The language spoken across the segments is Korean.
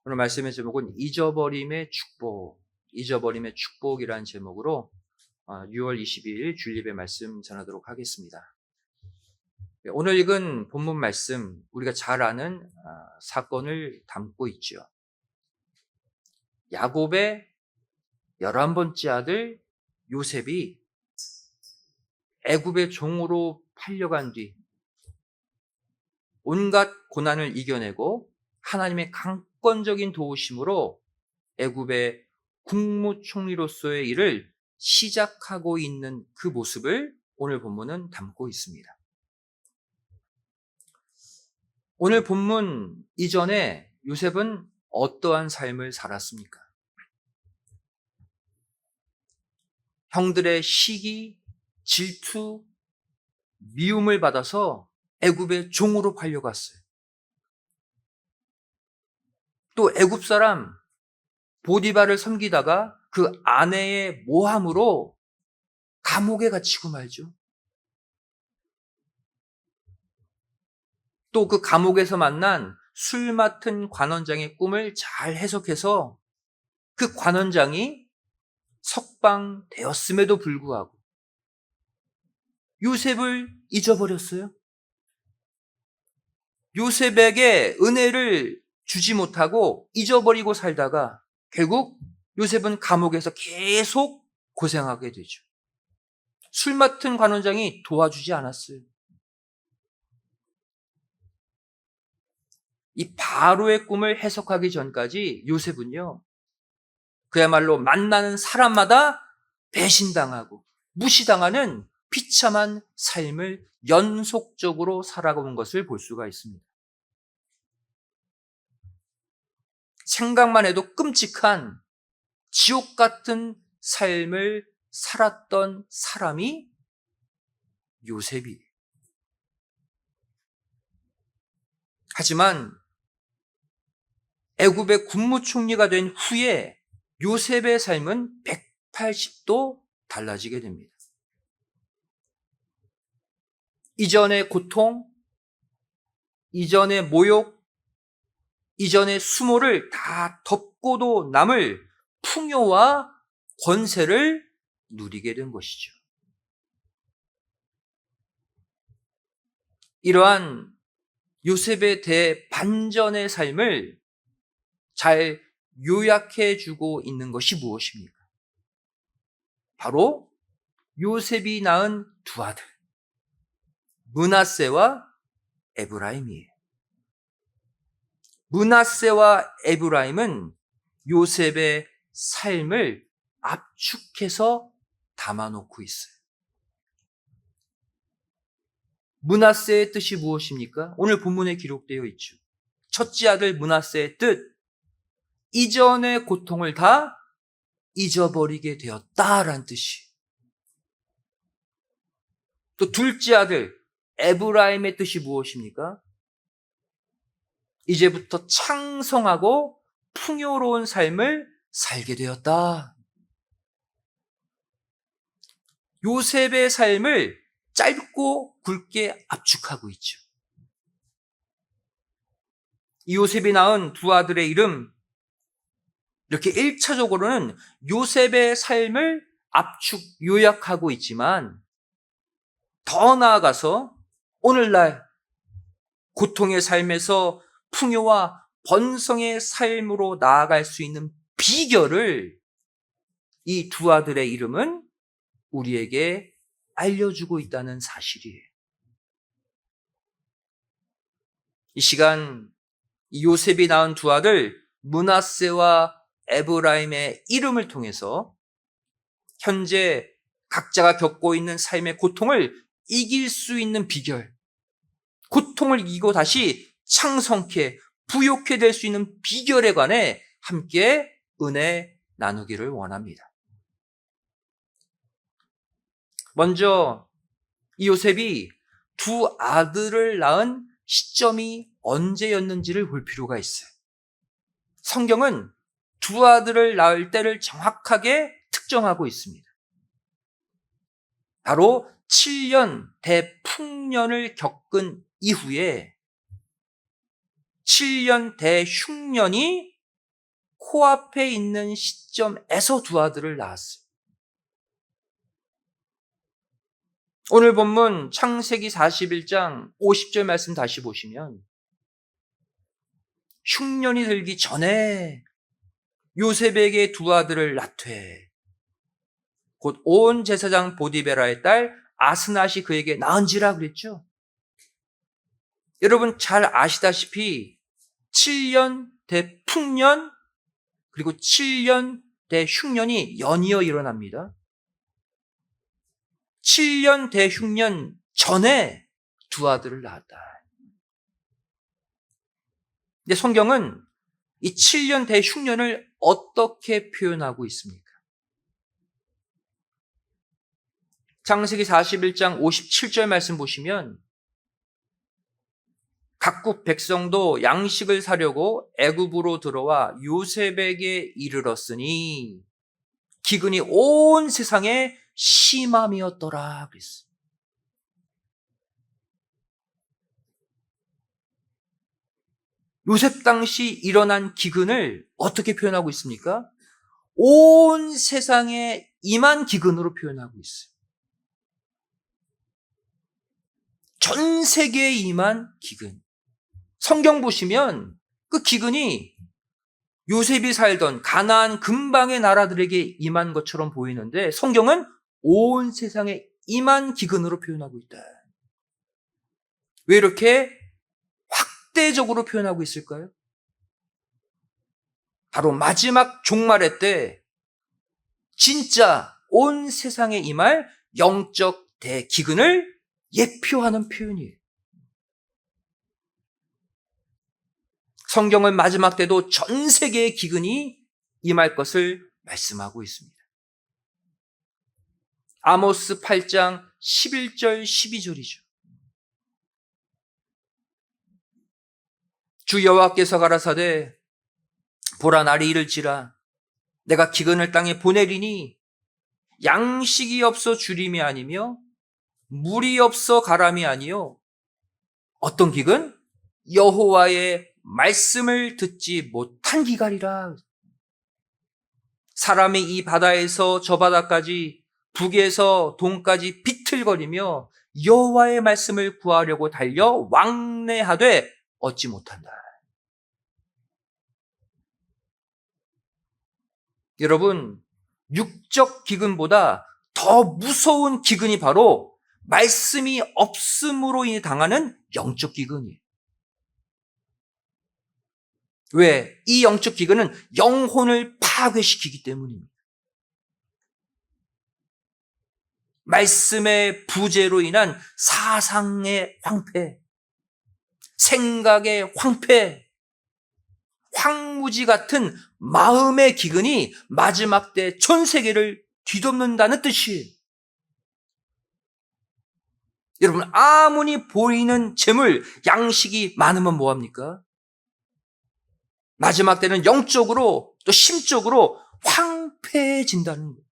오늘 말씀의 제목은 잊어버림의 축복이라는 제목으로 6월 22일 주일예배 말씀 전하도록 하겠습니다. 오늘 읽은 본문 말씀, 우리가 잘 아는 사건을 담고 있죠. 야곱의 11번째 아들 요셉이 애굽의 종으로 팔려간 뒤 온갖 고난을 이겨내고 하나님의 강권적인 도우심으로 애굽의 국무총리로서의 일을 시작하고 있는 그 모습을 오늘 본문은 담고 있습니다. 오늘 본문 이전에 요셉은 어떠한 삶을 살았습니까? 형들의 시기, 질투, 미움을 받아서 애굽의 종으로 팔려갔어요. 또 애굽 사람 보디발을 섬기다가 그 아내의 모함으로 감옥에 갇히고 말죠. 또 그 감옥에서 만난 술 맡은 관원장의 꿈을 잘 해석해서 그 관원장이 석방되었음에도 불구하고 요셉을 잊어버렸어요. 요셉에게 은혜를 주지 못하고 잊어버리고 살다가 결국 요셉은 감옥에서 계속 고생하게 되죠. 술 맡은 관원장이 도와주지 않았어요. 이 바로의 꿈을 해석하기 전까지 요셉은요, 그야말로 만나는 사람마다 배신당하고 무시당하는 비참한 삶을 연속적으로 살아온 것을 볼 수가 있습니다. 생각만 해도 끔찍한 지옥 같은 삶을 살았던 사람이 요셉이에요. 하지만 애굽의 국무총리가 된 후에 요셉의 삶은 180도 달라지게 됩니다. 이전의 고통, 이전의 모욕, 이전의 수모를 다 덮고도 남을 풍요와 권세를 누리게 된 것이죠. 이러한 요셉의 대반전의 삶을 잘 요약해 주고 있는 것이 무엇입니까? 바로 요셉이 낳은 두 아들, 므낫세와 에브라임이에요. 므낫세와 에브라임은 요셉의 삶을 압축해서 담아놓고 있어요. 므낫세의 뜻이 무엇입니까? 오늘 본문에 기록되어 있죠. 첫째 아들 므낫세의 뜻, 이전의 고통을 다 잊어버리게 되었다라는 뜻이. 또 둘째 아들 에브라임의 뜻이 무엇입니까? 이제부터 창성하고 풍요로운 삶을 살게 되었다. 요셉의 삶을 짧고 굵게 압축하고 있죠. 이 요셉이 낳은 두 아들의 이름, 이렇게 1차적으로는 요셉의 삶을 압축, 요약하고 있지만 더 나아가서 오늘날 고통의 삶에서 풍요와 번성의 삶으로 나아갈 수 있는 비결을 이 두 아들의 이름은 우리에게 알려주고 있다는 사실이에요. 이 시간 이 요셉이 낳은 두 아들 므낫세와 에브라임의 이름을 통해서 현재 각자가 겪고 있는 삶의 고통을 이길 수 있는 비결, 고통을 이기고 다시 창성케 부욕해 될 수 있는 비결에 관해 함께 은혜 나누기를 원합니다. 먼저 이 요셉이 두 아들을 낳은 시점이 언제였는지를 볼 필요가 있어요. 성경은 두 아들을 낳을 때를 정확하게 특정하고 있습니다. 바로 7년 대풍년을 겪은 이후에 7년 대흉년이 코앞에 있는 시점에서 두 아들을 낳았어요. 오늘 본문 창세기 41장 50절 말씀 다시 보시면 흉년이 들기 전에 요셉에게 두 아들을 낳되 곧 온 제사장 보디베라의 딸 아스낫이 그에게 낳은지라 그랬죠. 여러분 잘 아시다시피 7년 대풍년 그리고 7년 대흉년이 연이어 일어납니다. 7년 대흉년 전에 두 아들을 낳았다. 근데 성경은 이 7년 대흉년을 어떻게 표현하고 있습니까? 창세기 41장 57절 말씀 보시면 각국 백성도 양식을 사려고 애굽으로 들어와 요셉에게 이르렀으니 기근이 온 세상에 심함이었더라 그랬어요. 요셉 당시 일어난 기근을 어떻게 표현하고 있습니까? 온 세상에 임한 기근으로 표현하고 있어요. 전 세계에 임한 기근. 성경 보시면 그 기근이 요셉이 살던 가나안 근방의 나라들에게 임한 것처럼 보이는데 성경은 온 세상에 임한 기근으로 표현하고 있다. 왜 이렇게 확대적으로 표현하고 있을까요? 바로 마지막 종말의 때 진짜 온 세상에 임할 영적 대기근을 예표하는 표현이에요. 성경은 마지막 때도 전 세계의 기근이 임할 것을 말씀하고 있습니다. 아모스 8장 11절 12절이죠. 주 여호와께서 가라사대 보라 날이 이를지라 내가 기근을 땅에 보내리니 양식이 없어 주림이 아니며 물이 없어 가람이 아니요 어떤 기근? 여호와의 말씀을 듣지 못한 기갈이라. 사람이 이 바다에서 저 바다까지 북에서 동까지 비틀거리며 여호와의 말씀을 구하려고 달려 왕래하되 얻지 못한다. 여러분, 육적 기근보다 더 무서운 기근이 바로 말씀이 없음으로 인해 당하는 영적 기근이에요. 왜? 이 영적 기근은 영혼을 파괴시키기 때문입니다. 말씀의 부재로 인한 사상의 황폐, 생각의 황폐, 황무지 같은 마음의 기근이 마지막 때 전 세계를 뒤덮는다는 뜻이에요. 여러분, 아무리 보이는 재물, 양식이 많으면 뭐합니까? 마지막 때는 영적으로 또 심적으로 황폐해진다는 거예요.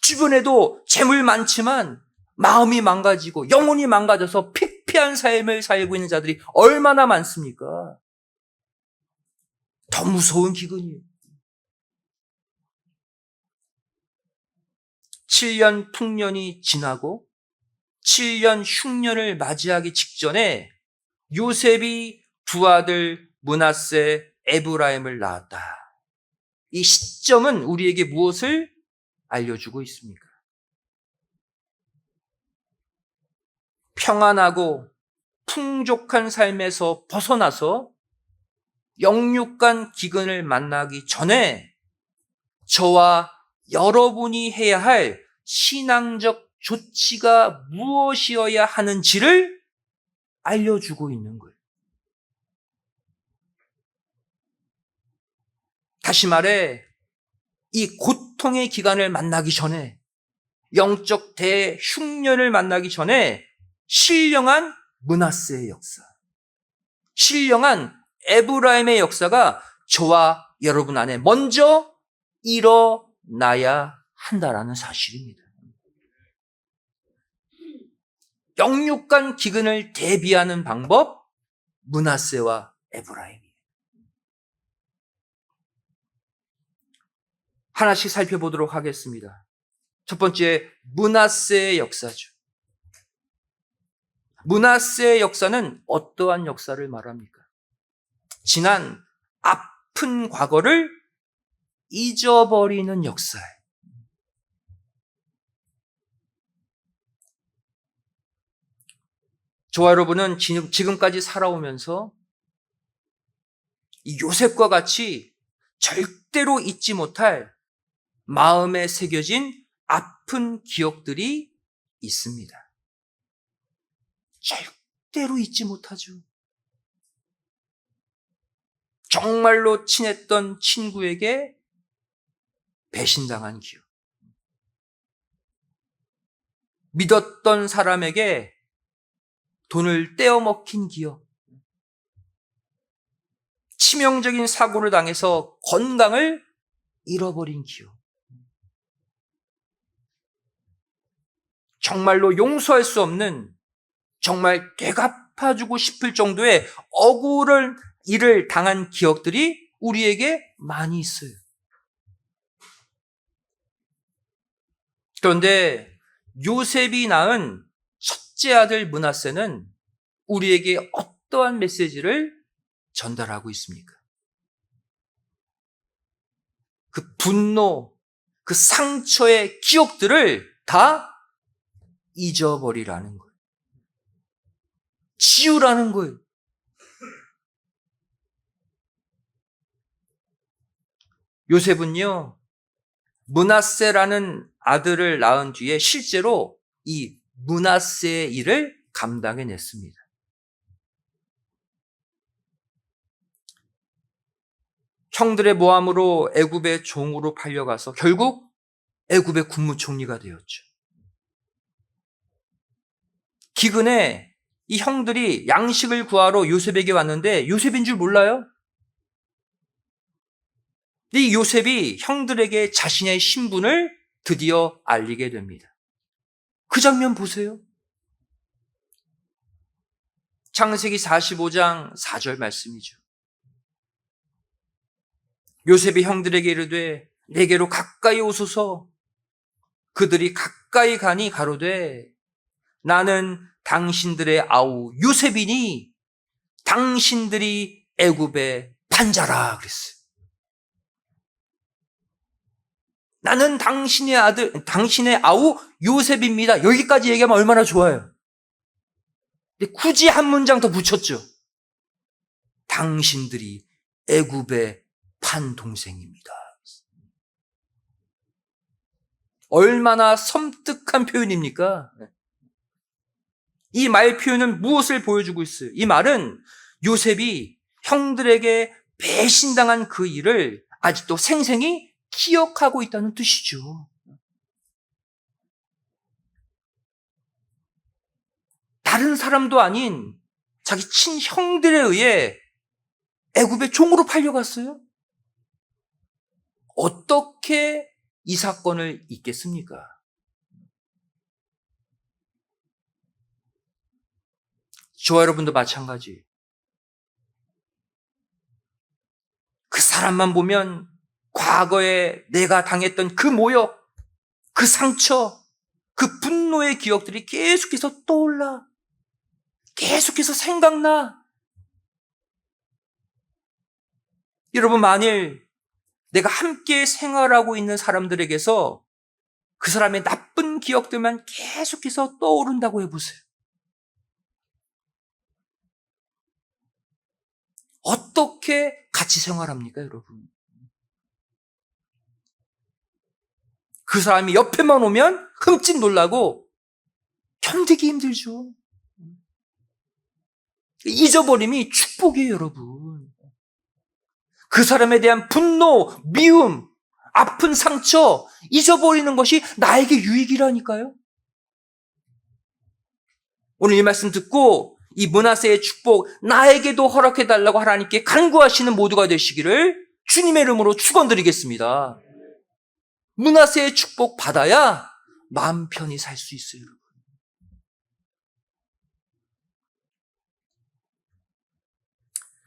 주변에도 재물 많지만 마음이 망가지고 영혼이 망가져서 피폐한 삶을 살고 있는 자들이 얼마나 많습니까? 더 무서운 기근이에요. 7년 풍년이 지나고 7년 흉년을 맞이하기 직전에 요셉이 두 아들 므낫세, 에브라임을 낳았다. 이 시점은 우리에게 무엇을 알려주고 있습니까? 평안하고 풍족한 삶에서 벗어나서 영육간 기근을 만나기 전에 저와 여러분이 해야 할 신앙적 조치가 무엇이어야 하는지를 알려주고 있는 거예요. 다시 말해, 이 고통의 기간을 만나기 전에, 영적 대흉년을 만나기 전에 신령한 므낫세의 역사, 신령한 에브라임의 역사가 저와 여러분 안에 먼저 일어나야 한다라는 사실입니다. 영육간 기근을 대비하는 방법, 므낫세와 에브라임이에요. 하나씩 살펴보도록 하겠습니다. 첫 번째, 므낫세의 역사죠. 므낫세의 역사는 어떠한 역사를 말합니까? 지난 아픈 과거를 잊어버리는 역사예요. 저와 여러분은 지금까지 살아오면서 이 요셉과 같이 절대로 잊지 못할 마음에 새겨진 아픈 기억들이 있습니다. 절대로 잊지 못하죠. 정말로 친했던 친구에게 배신당한 기억. 믿었던 사람에게 돈을 떼어먹힌 기억. 치명적인 사고를 당해서 건강을 잃어버린 기억. 정말로 용서할 수 없는, 정말 되갚아주고 싶을 정도의 억울한 일을 당한 기억들이 우리에게 많이 있어요. 그런데 요셉이 낳은 첫째 아들 므낫세는 우리에게 어떠한 메시지를 전달하고 있습니까? 그 분노, 그 상처의 기억들을 다 잊어버리라는 거예요. 지우라는 거예요. 요셉은요, 므낫세라는 아들을 낳은 뒤에 실제로 이 므낫세의 일을 감당해냈습니다. 형들의 모함으로 애굽의 종으로 팔려가서 결국 애굽의 국무총리가 되었죠. 기근에 이 형들이 양식을 구하러 요셉에게 왔는데 요셉인 줄 몰라요? 이 요셉이 형들에게 자신의 신분을 드디어 알리게 됩니다. 그 장면 보세요. 창세기 45장 4절 말씀이죠. 요셉이 형들에게 이르되 내게로 가까이 오소서. 그들이 가까이 가니 가로되 나는 당신들의 아우 요셉이니 당신들이 애굽의 판자라 그랬어요. 나는 당신의 아들, 당신의 아우 요셉입니다. 여기까지 얘기하면 얼마나 좋아요. 근데 굳이 한 문장 더 붙였죠. 당신들이 애굽의 판 동생입니다. 얼마나 섬뜩한 표현입니까? 이 말 표현은 무엇을 보여주고 있어요? 이 말은 요셉이 형들에게 배신당한 그 일을 아직도 생생히 기억하고 있다는 뜻이죠. 다른 사람도 아닌 자기 친형들에 의해 애굽의 종으로 팔려갔어요. 어떻게 이 사건을 잊겠습니까? 저와 여러분도 마찬가지. 그 사람만 보면 과거에 내가 당했던 그 모욕, 그 상처, 그 분노의 기억들이 계속해서 떠올라. 계속해서 생각나. 여러분, 만일 내가 함께 생활하고 있는 사람들에게서 그 사람의 나쁜 기억들만 계속해서 떠오른다고 해보세요. 어떻게 같이 생활합니까, 여러분? 그 사람이 옆에만 오면 흠칫 놀라고 견디기 힘들죠. 잊어버림이 축복이에요, 여러분. 그 사람에 대한 분노, 미움, 아픈 상처 잊어버리는 것이 나에게 유익이라니까요. 오늘 이 말씀 듣고 이 므낫세의 축복 나에게도 허락해달라고 하나님께 간구하시는 모두가 되시기를 주님의 이름으로 축원드리겠습니다. 므낫세의 축복 받아야 마음 편히 살 수 있어요, 여러분.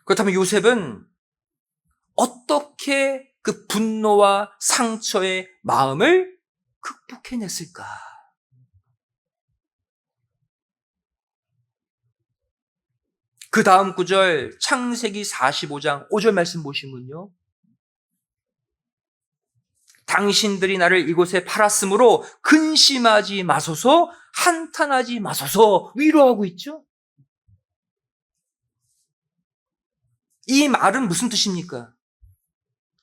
그렇다면 요셉은 어떻게 그 분노와 상처의 마음을 극복해냈을까? 그 다음 구절 창세기 45장 5절 말씀 보시면요. 당신들이 나를 이곳에 팔았으므로 근심하지 마소서, 한탄하지 마소서 위로하고 있죠. 이 말은 무슨 뜻입니까?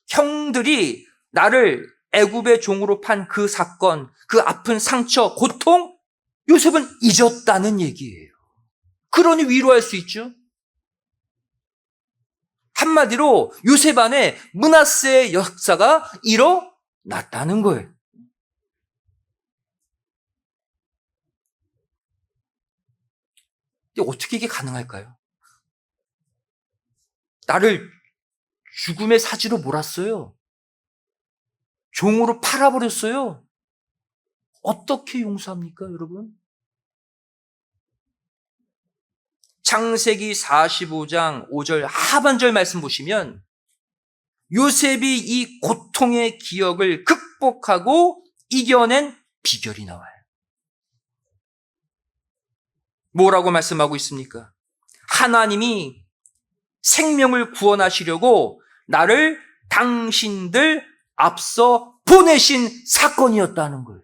형들이 나를 애굽의 종으로 판 그 사건, 그 아픈 상처, 고통, 요셉은 잊었다는 얘기예요. 그러니 위로할 수 있죠. 한마디로 요셉 안에 므낫세의 역사가 일어났다는 거예요. 근데 어떻게 이게 가능할까요? 나를 죽음의 사지로 몰았어요. 종으로 팔아버렸어요. 어떻게 용서합니까, 여러분? 창세기 45장 5절 하반절 말씀 보시면 요셉이 이 고통의 기억을 극복하고 이겨낸 비결이 나와요. 뭐라고 말씀하고 있습니까? 하나님이 생명을 구원하시려고 나를 당신들 앞서 보내신 사건이었다는 거예요.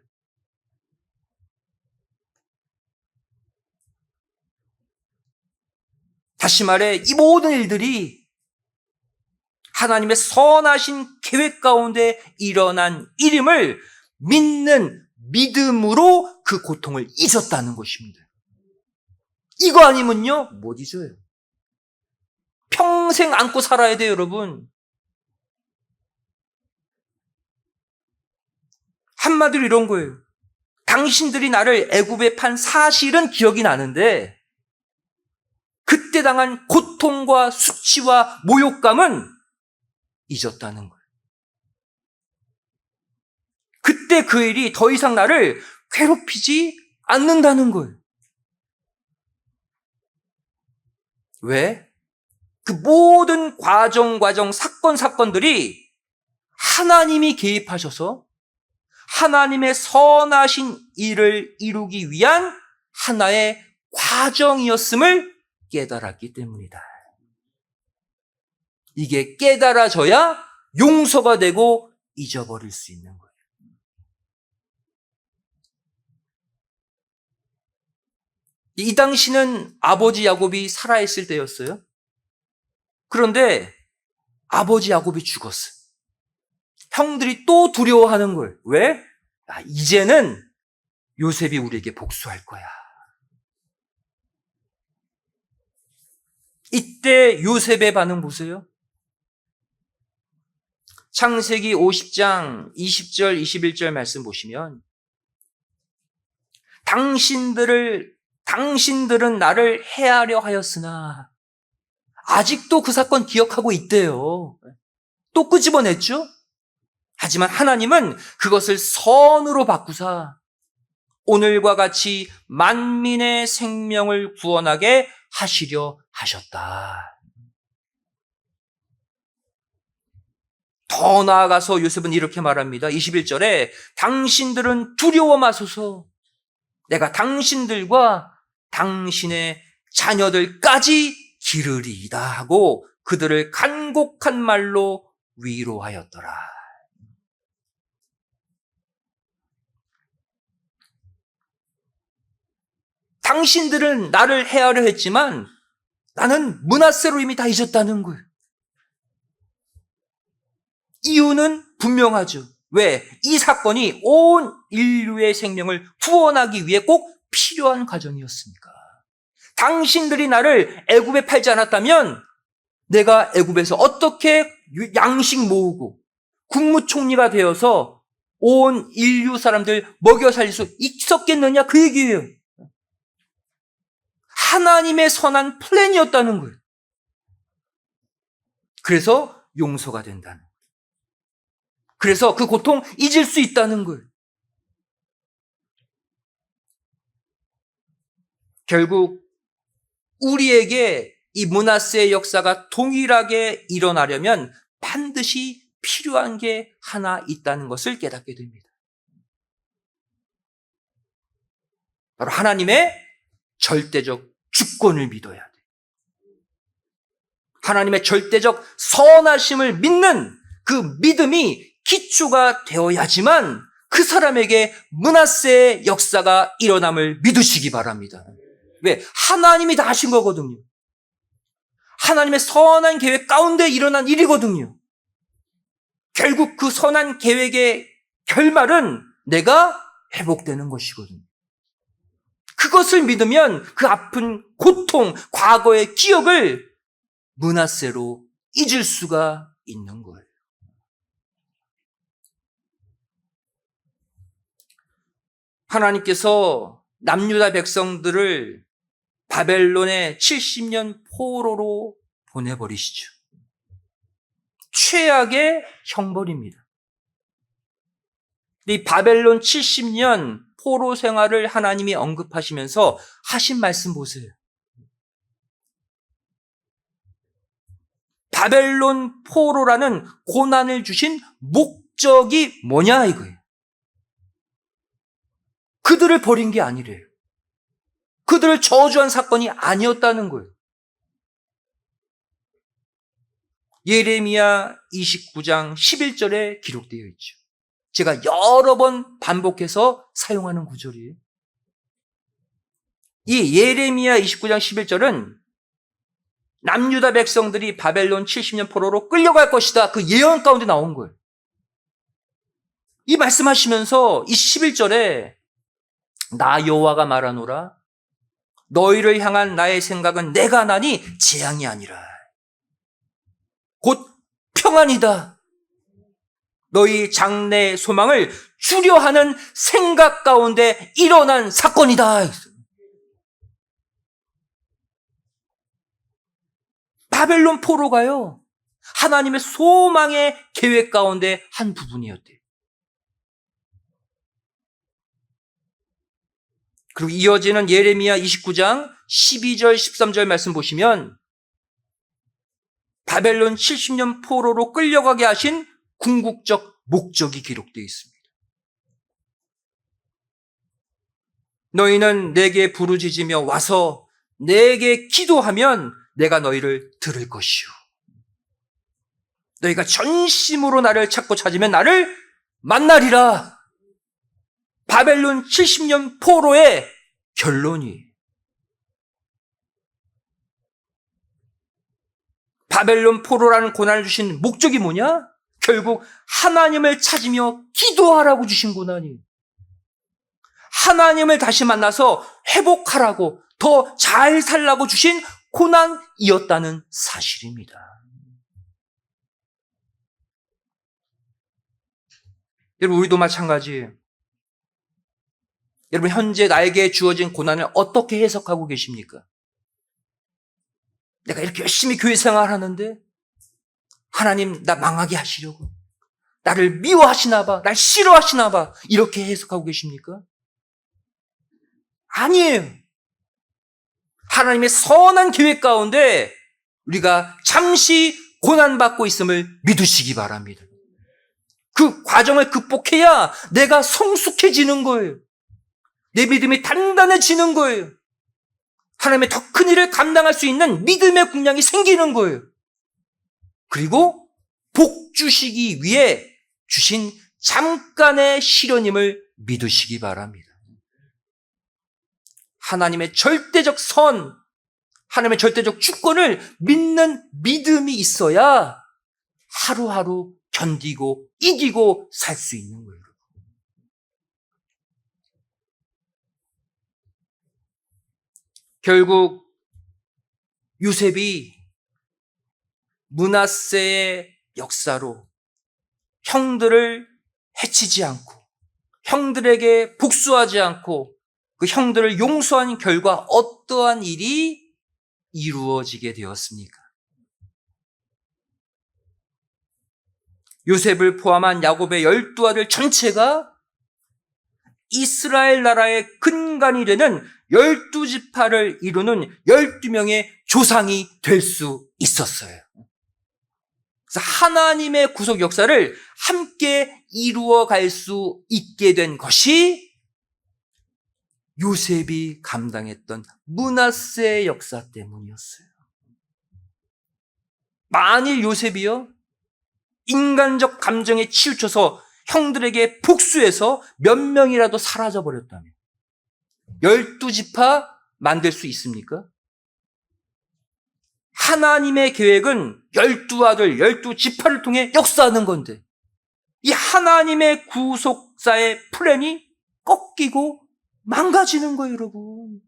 다시 말해 이 모든 일들이 하나님의 선하신 계획 가운데 일어난 일임을 믿는 믿음으로 그 고통을 잊었다는 것입니다. 이거 아니면요 못 잊어요. 평생 안고 살아야 돼요, 여러분. 한마디로 이런 거예요. 당신들이 나를 애굽에 판 사실은 기억이 나는데 그때 당한 고통과 수치와 모욕감은 잊었다는 거예요. 그때 그 일이 더 이상 나를 괴롭히지 않는다는 거예요. 왜? 그 모든 과정, 사건들이 하나님이 개입하셔서 하나님의 선하신 일을 이루기 위한 하나의 과정이었음을 깨달았기 때문이다. 이게 깨달아져야 용서가 되고 잊어버릴 수 있는 거예요. 이 당시는 아버지 야곱이 살아있을 때였어요. 그런데 아버지 야곱이 죽었어요. 형들이 또 두려워하는 거예요. 왜? 이제는 요셉이 우리에게 복수할 거야. 이때 요셉의 반응 보세요. 창세기 50장 20절 21절 말씀 보시면 당신들은 나를 해하려 하였으나 아직도 그 사건 기억하고 있대요. 또 끄집어냈죠? 하지만 하나님은 그것을 선으로 바꾸사 오늘과 같이 만민의 생명을 구원하게 하시려 하셨다. 더 나아가서 요셉은 이렇게 말합니다. 21절에 당신들은 두려워 마소서 내가 당신들과 당신의 자녀들까지 기르리이다 하고 그들을 간곡한 말로 위로하였더라. 당신들은 나를 해하려 했지만 나는 므낫세로 이미 다 잊었다는 거예요. 이유는 분명하죠. 왜? 이 사건이 온 인류의 생명을 구원하기 위해 꼭 필요한 과정이었으니까. 당신들이 나를 애굽에 팔지 않았다면 내가 애굽에서 어떻게 양식 모으고 국무총리가 되어서 온 인류 사람들 먹여 살릴 수 있었겠느냐 그 얘기예요. 하나님의 선한 플랜이었다는 거예요. 그래서 용서가 된다는 거예요. 그래서 그 고통 잊을 수 있다는 거예요. 결국 우리에게 이 므낫세의 역사가 동일하게 일어나려면 반드시 필요한 게 하나 있다는 것을 깨닫게 됩니다. 바로 하나님의 절대적 주권을 믿어야 돼. 하나님의 절대적 선하심을 믿는 그 믿음이 기초가 되어야지만 그 사람에게 므낫세의 역사가 일어남을 믿으시기 바랍니다. 왜? 하나님이 다 하신 거거든요. 하나님의 선한 계획 가운데 일어난 일이거든요. 결국 그 선한 계획의 결말은 내가 회복되는 것이거든요. 그것을 믿으면 그 아픈 고통, 과거의 기억을 므낫세로 잊을 수가 있는 거예요. 하나님께서 남유다 백성들을 바벨론의 70년 포로로 보내버리시죠. 최악의 형벌입니다. 이 바벨론 70년 포로 생활을 하나님이 언급하시면서 하신 말씀 보세요. 바벨론 포로라는 고난을 주신 목적이 뭐냐 이거예요. 그들을 버린 게 아니래요. 그들을 저주한 사건이 아니었다는 거예요. 예레미야 29장 11절에 기록되어 있죠. 제가 여러 번 반복해서 사용하는 구절이에요. 이 예레미야 29장 11절은 남유다 백성들이 바벨론 70년 포로로 끌려갈 것이다. 그 예언 가운데 나온 거예요. 이 말씀하시면서 이 11절에 나 여호와가 말하노라 너희를 향한 나의 생각은 내가 나니 재앙이 아니라 곧 평안이다. 너희 장래의 소망을 주려 하는 생각 가운데 일어난 사건이다. 바벨론 포로가요, 하나님의 소망의 계획 가운데 한 부분이었대요. 그리고 이어지는 예레미야 29장 12절 13절 말씀 보시면 바벨론 70년 포로로 끌려가게 하신 궁극적 목적이 기록되어 있습니다. 너희는 내게 부르짖으며 와서 내게 기도하면 내가 너희를 들을 것이요. 너희가 전심으로 나를 찾고 찾으면 나를 만나리라. 바벨론 70년 포로의 결론이 바벨론 포로라는 고난을 주신 목적이 뭐냐? 결국 하나님을 찾으며 기도하라고 주신 고난이에요. 하나님을 다시 만나서 회복하라고 더 잘 살라고 주신 고난이었다는 사실입니다. 여러분, 우리도 마찬가지예요. 여러분, 현재 나에게 주어진 고난을 어떻게 해석하고 계십니까? 내가 이렇게 열심히 교회 생활하는데 하나님 나 망하게 하시려고, 나를 미워하시나 봐, 날 싫어하시나 봐, 이렇게 해석하고 계십니까? 아니에요. 하나님의 선한 계획 가운데 우리가 잠시 고난받고 있음을 믿으시기 바랍니다. 그 과정을 극복해야 내가 성숙해지는 거예요. 내 믿음이 단단해지는 거예요. 하나님의 더 큰 일을 감당할 수 있는 믿음의 군량이 생기는 거예요. 그리고 복 주시기 위해 주신 잠깐의 시련임을 믿으시기 바랍니다. 하나님의 절대적 선, 하나님의 절대적 주권을 믿는 믿음이 있어야 하루하루 견디고 이기고 살 수 있는 거예요. 결국 요셉이 므낫세의 역사로 형들을 해치지 않고 형들에게 복수하지 않고 그 형들을 용서한 결과 어떠한 일이 이루어지게 되었습니까? 요셉을 포함한 야곱의 12아들 전체가 이스라엘 나라의 근간이 되는 12지파를 이루는 12명의 조상이 될 수 있었어요. 그래서 하나님의 구속 역사를 함께 이루어 갈 수 있게 된 것이 요셉이 감당했던 므낫세의 역사 때문이었어요. 만일 요셉이요, 인간적 감정에 치우쳐서 형들에게 복수해서 몇 명이라도 사라져버렸다면 12지파 만들 수 있습니까? 하나님의 계획은 12아들, 12지파를 통해 역사하는 건데 이 하나님의 구속사의 플랜이 꺾이고 망가지는 거예요, 여러분.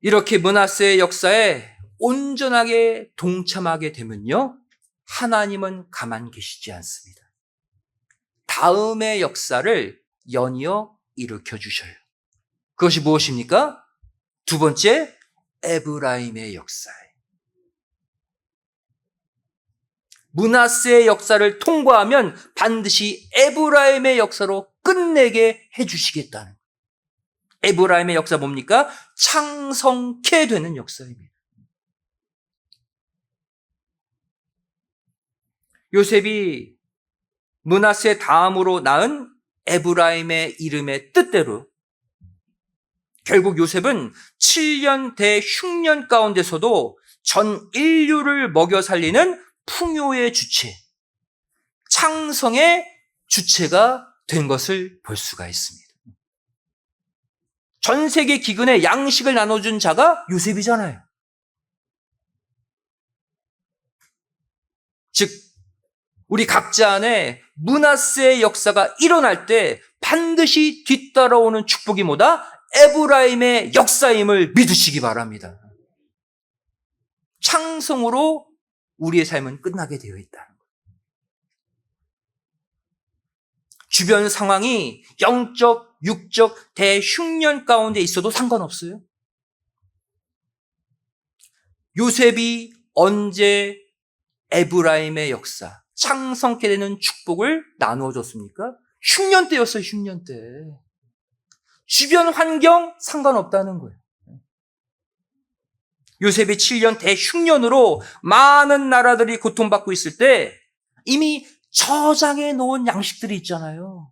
이렇게 므낫세의 역사에 온전하게 동참하게 되면요, 하나님은 가만 계시지 않습니다. 다음의 역사를 연이어 일으켜 주셔요. 그것이 무엇입니까? 두 번째, 에브라임의 역사예요. 므낫세의 역사를 통과하면 반드시 에브라임의 역사로 끝내게 해주시겠다는 거예요. 에브라임의 역사 뭡니까? 창성케 되는 역사입니다. 요셉이 므낫세 다음으로 낳은 에브라임의 이름의 뜻대로 결국 요셉은 7년 대흉년 가운데서도 전 인류를 먹여 살리는 풍요의 주체, 창성의 주체가 된 것을 볼 수가 있습니다. 전 세계 기근에 양식을 나눠준 자가 요셉이잖아요. 즉 우리 각자 안에 므낫세의 역사가 일어날 때 반드시 뒤따라오는 축복이 뭐다? 에브라임의 역사임을 믿으시기 바랍니다. 창성으로 우리의 삶은 끝나게 되어 있다는 거예요. 주변 상황이 영적, 육적 대흉년 가운데 있어도 상관없어요. 요셉이 언제 에브라임의 역사, 창성케 되는 축복을 나누어 줬습니까? 흉년 때였어요, 흉년 때. 주변 환경 상관없다는 거예요. 요셉이 7년 대흉년으로 많은 나라들이 고통받고 있을 때 이미 저장해 놓은 양식들이 있잖아요.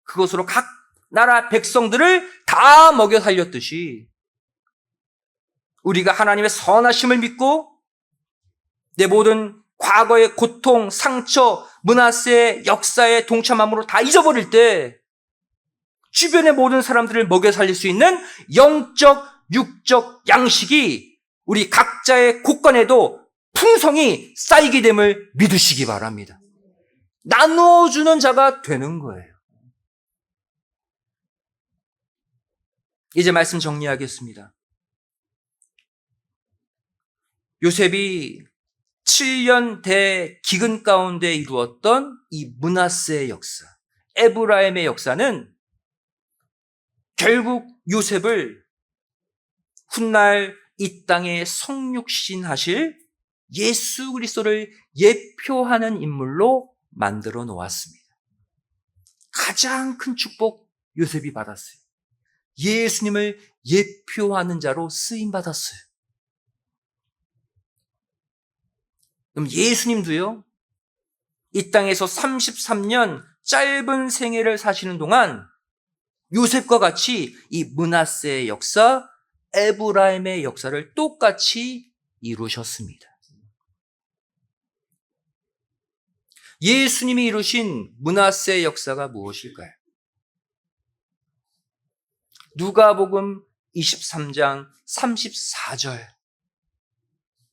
그것으로 각 나라 백성들을 다 먹여 살렸듯이 우리가 하나님의 선하심을 믿고 내 모든 과거의 고통, 상처, 므낫세의 역사에 동참함으로 다 잊어버릴 때 주변의 모든 사람들을 먹여 살릴 수 있는 영적, 육적 양식이 우리 각자의 곳간에도 풍성이 쌓이게 됨을 믿으시기 바랍니다. 나누어주는 자가 되는 거예요. 이제 말씀 정리하겠습니다. 요셉이 7년 대기근 가운데 이루었던 이 므낫세의 역사, 에브라임의 역사는 결국 요셉을 훗날 이 땅에 성육신하실 예수 그리스도를 예표하는 인물로 만들어 놓았습니다. 가장 큰 축복 요셉이 받았어요. 예수님을 예표하는 자로 쓰임 받았어요. 그럼 예수님도요, 이 땅에서 33년 짧은 생애를 사시는 동안 요셉과 같이 이 므낫세의 역사, 에브라임의 역사를 똑같이 이루셨습니다. 예수님이 이루신 므낫세의 역사가 무엇일까요? 누가복음 23장 34절,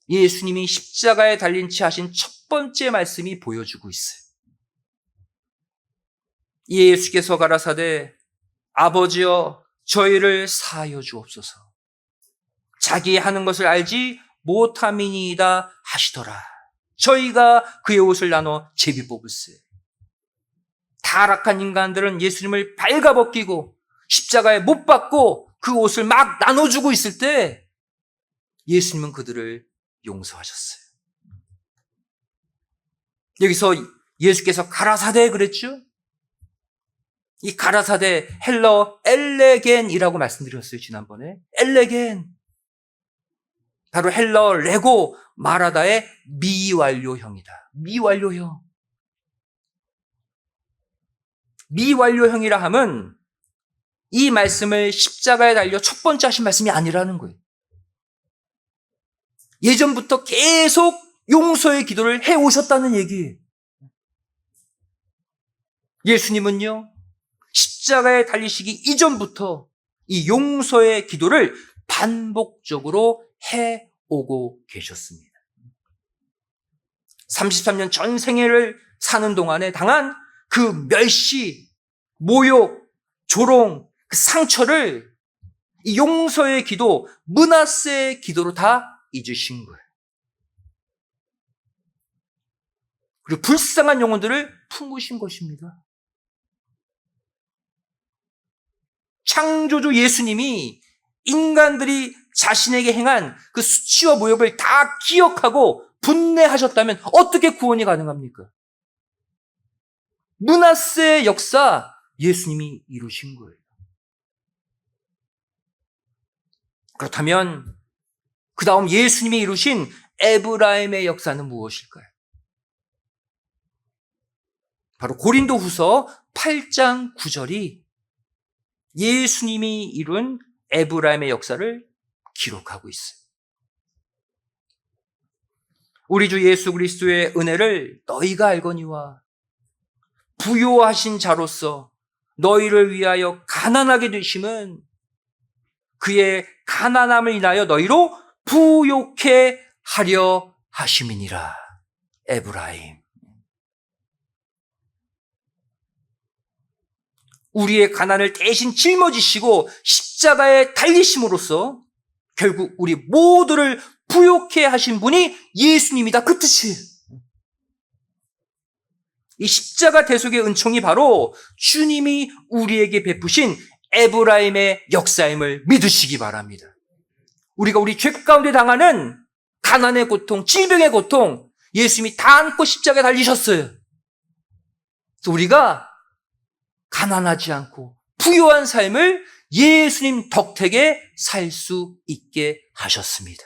예수님이 십자가에 달린 채 하신 첫 번째 말씀이 보여주고 있어요. 예수께서 가라사대 아버지여 저희를 사하여 주옵소서. 자기 하는 것을 알지 못함이니이다 하시더라. 저희가 그의 옷을 나눠 제비 뽑을세. 타락한 인간들은 예수님을 발가벗기고 십자가에 못 박고 그 옷을 막 나눠주고 있을 때 예수님은 그들을 용서하셨어요. 여기서 예수께서 가라사대 그랬죠? 이 가라사대 헬러 엘레겐이라고 말씀드렸어요, 지난번에. 엘레겐. 바로 헬라어 레고 마라다의 미완료형이다. 미완료형. 미완료형이라 함은 이 말씀을 십자가에 달려 첫 번째 하신 말씀이 아니라는 거예요. 예전부터 계속 용서의 기도를 해오셨다는 얘기예요. 예수님은요, 십자가에 달리시기 이전부터 이 용서의 기도를 반복적으로 해오고 계셨습니다. 33년 전 생애를 사는 동안에 당한 그 멸시, 모욕, 조롱, 그 상처를 이 용서의 기도, 므낫세의 기도로 다 잊으신 거예요. 그리고 불쌍한 영혼들을 품으신 것입니다. 창조주 예수님이 인간들이 자신에게 행한 그 수치와 모욕을 다 기억하고 분내하셨다면 어떻게 구원이 가능합니까? 므낫세의 역사 예수님이 이루신 거예요. 그렇다면 그 다음 예수님이 이루신 에브라임의 역사는 무엇일까요? 바로 고린도후서 8장 9절이 예수님이 이룬 에브라임의 역사를 기록하고 있어요. 우리 주 예수 그리스도의 은혜를 너희가 알거니와 부요하신 자로서 너희를 위하여 가난하게 되심은 그의 가난함을 인하여 너희로 부요케 하려 하심이니라. 에브라임. 우리의 가난을 대신 짊어지시고 십자가에 달리심으로써 결국 우리 모두를 부요케 하신 분이 예수님이다. 그 뜻이에요. 이 십자가 대속의 은총이 바로 주님이 우리에게 베푸신 에브라임의 역사임을 믿으시기 바랍니다. 우리가 우리 죄 가운데 당하는 가난의 고통, 질병의 고통 예수님이 다 안고 십자가에 달리셨어요. 그래서 우리가 가난하지 않고 부유한 삶을 예수님 덕택에 살 수 있게 하셨습니다.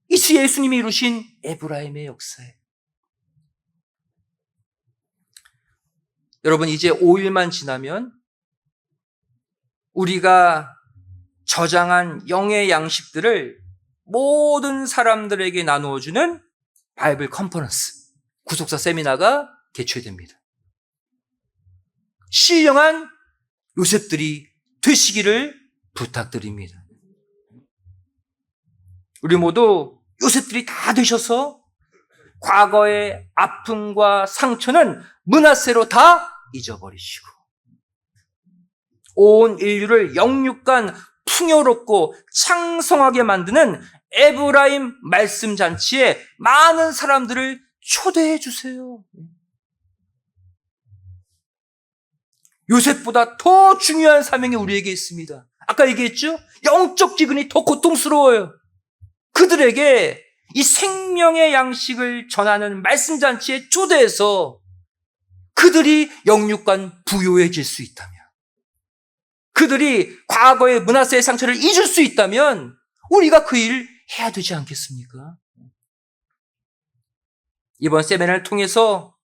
이것이 예수님이 이루신 에브라임의 역사예요. 여러분, 이제 5일만 지나면 우리가 저장한 영의 양식들을 모든 사람들에게 나누어주는 바이블 컨퍼런스, 구속사 세미나가 개최됩니다. 신령한 요셉들이 되시기를 부탁드립니다. 우리 모두 요셉들이 다 되셔서 과거의 아픔과 상처는 므낫세로 다 잊어버리시고 온 인류를 영육간 풍요롭고 창성하게 만드는 에브라임 말씀 잔치에 많은 사람들을 초대해 주세요. 요셉보다 더 중요한 사명이 우리에게 있습니다. 아까 얘기했죠? 영적 기근이 더 고통스러워요. 그들에게 이 생명의 양식을 전하는 말씀 잔치에 초대해서 그들이 영육간 부요해질 수 있다면, 그들이 과거의 므낫세의 상처를 잊을 수 있다면 우리가 그 일을 해야 되지 않겠습니까? 이번 세미나를 통해서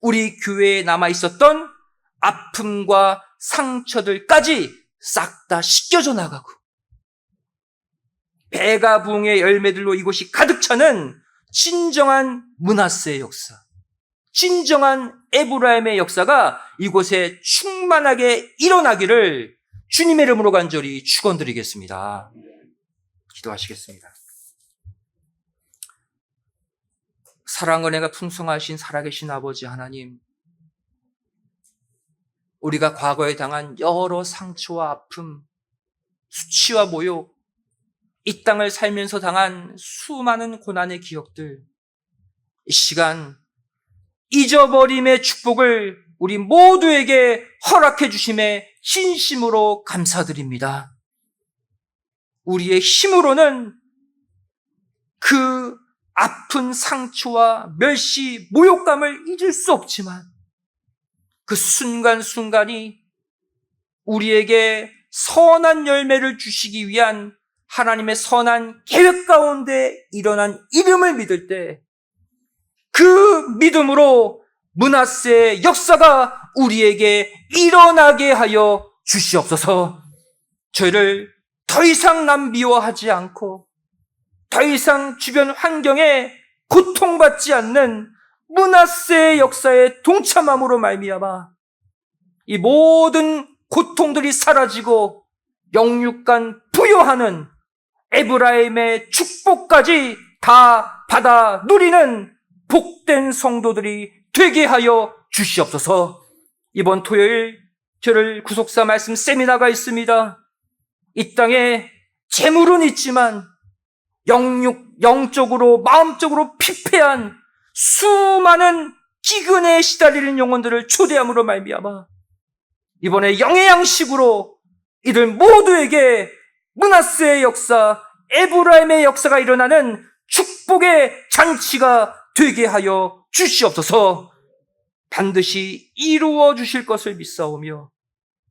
우리 교회에 남아있었던 아픔과 상처들까지 싹 다 씻겨져 나가고 배가 부흥의 열매들로 이곳이 가득 차는 진정한 므낫세의 역사, 진정한 에브라임의 역사가 이곳에 충만하게 일어나기를 주님의 이름으로 간절히 축원드리겠습니다. 기도하시겠습니다. 사랑 은혜가 풍성하신 살아계신 아버지 하나님, 우리가 과거에 당한 여러 상처와 아픔, 수치와 모욕, 이 땅을 살면서 당한 수많은 고난의 기억들, 이 시간 잊어버림의 축복을 우리 모두에게 허락해 주심에 진심으로 감사드립니다. 우리의 힘으로는 그 아픈 상처와 멸시, 모욕감을 잊을 수 없지만 그 순간순간이 우리에게 선한 열매를 주시기 위한 하나님의 선한 계획 가운데 일어난 이름을 믿을 때 그 믿음으로 므낫세의 역사가 우리에게 일어나게 하여 주시옵소서. 저희를 더 이상 남비워하지 않고 더 이상 주변 환경에 고통받지 않는 므낫세의 역사에 동참함으로 말미암아 이 모든 고통들이 사라지고 영육간 부여하는 에브라임의 축복까지 다 받아 누리는 복된 성도들이 되게 하여 주시옵소서. 이번 토요일 저를 구속사 말씀 세미나가 있습니다. 이 땅에 재물은 있지만 영적으로 마음적으로 피폐한 수많은 기근에 시달리는 영혼들을 초대함으로 말미암아 이번에 영의 양식으로 이들 모두에게 므낫세의 역사, 에브라임의 역사가 일어나는 축복의 잔치가 되게 하여 주시옵소서. 반드시 이루어 주실 것을 믿사오며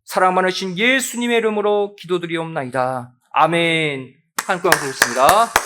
사랑 많으신 예수님의 이름으로 기도드리옵나이다. 아멘. 한국 한번 보겠습니다.